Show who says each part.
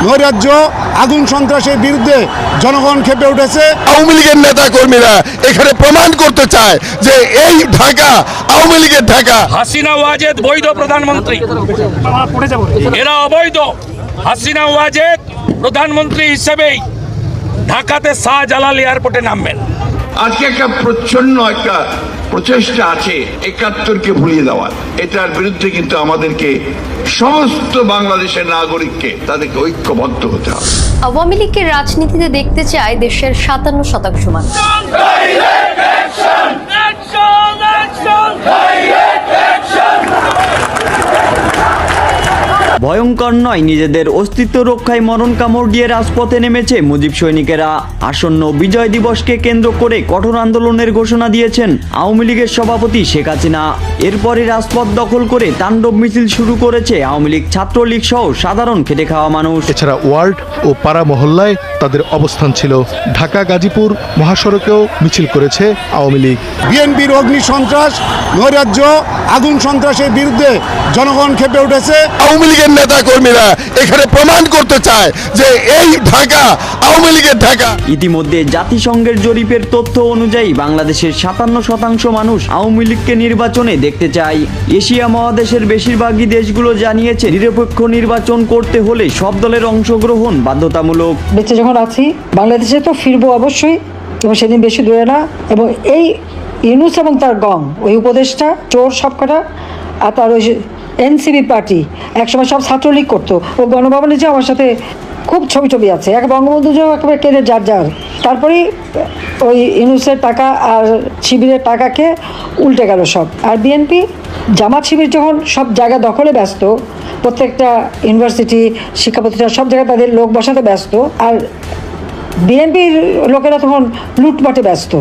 Speaker 1: নৈরাজ্য আগুন সন্ত্রাসের বিরুদ্ধে জনগণ ক্ষেপে উঠেছে।
Speaker 2: আওয়ামী লীগের নেতা কর্মীরা এখানে প্রমাণ করতে চায় যে এই ঢাকা আওয়ামী লীগের ঢাকা।
Speaker 3: হাসিনা ওয়াজেদ বৈধ প্রধানমন্ত্রী, এরা অবৈধ। হাসিনা ওয়াজেদ প্রধানমন্ত্রী হিসেবেই ঢাকাতে শাহজালাল এয়ারপোর্টে নামবেন।
Speaker 4: আজকে একটা প্রচ্ছন্ন একটা প্রচেষ্টা আছে ৭১কে ভুলিয়ে দেওয়ার। এটার বিরুদ্ধে কিন্তু আমাদেরকে সমস্ত বাংলাদেশের নাগরিককে তাদেরকে ঐক্যবদ্ধ হতে হবে।
Speaker 5: আওয়ামী লীগকে রাজনীতিতে দেখতে চায় দেশের ৫৭% মানুষ।
Speaker 6: ভয়ঙ্কর নয়, নিজেদের অস্তিত্ব রক্ষায় মরণ কামড় দিয়ে রাজপথে নেমেছে মুজিব সৈনিকেরা। আসন্ন বিজয় দিবসকে কেন্দ্র করে কঠোর আন্দোলনের ঘোষণা দিয়েছেন আওয়ামী লীগের সভাপতি শেখ হাসিনা। এরপরে রাজপথ দখল করে তাণ্ডব মিছিল শুরু করেছে আওয়ামী লীগ, ছাত্রলীগ সহ সাধারণ খেটে খাওয়া মানুষ।
Speaker 7: এছাড়া ওয়ার্ড ও পাড়া মহল্লায় তাদের অবস্থান ছিল। ঢাকা গাজীপুর মহাসড়কেও মিছিল করেছে আওয়ামী লীগ।
Speaker 1: বিএনপির অগ্নি সন্ত্রাস, নৈরাজ্য আগুন সন্ত্রাসের বিরুদ্ধে জনগণ ক্ষেপে উঠেছে।
Speaker 2: আওয়ামী লীগের নেতা কর্মীরা এখানে প্রমাণ করতে চায় যে এই ঢাকা আওয়ামী লীগের ঢাকা।
Speaker 6: ইতিমধ্যে জাতিসংঘের জরিপের তথ্য অনুযায়ী বাংলাদেশের ৫৭% মানুষ আওয়ামী লীগকে নির্বাচনে দেখতে চায়। এশিয়া মহাদেশের বেশিরভাগই দেশগুলো জানিয়েছে নিরপেক্ষ নির্বাচন করতে হলে সব দলের অংশগ্রহণ বাধ্যতামূলক।
Speaker 8: বেঁচে যখন আছি বাংলাদেশে তো ফিরবো অবশ্যই, এবং সেদিন বেশি দূরে না। এবং এই ইউনূস এবং তার গং, ওই উপদেষ্টা চোর সবকটা, আর তার ওই এনসিপি পার্টি একসময় সব ছাত্রলীগ করতো। ও গণভবনে যে আমার সাথে খুব ছবি আছে, এক বঙ্গবন্ধু যে একেবারে কেঁদে যার। তারপরেই ওই ইউনূসের টাকা আর শিবিরের টাকাকে উল্টে গেল সব। আর বিএনপি জামাত শিবির যখন সব জায়গা দখলে ব্যস্ত, প্রত্যেকটা ইউনিভার্সিটি শিক্ষা প্রতিষ্ঠান সব জায়গায় তাদের লোক বসাতে ব্যস্ত, আর বিএনপির লোকেরা তখন লুটপাটে ব্যস্ত।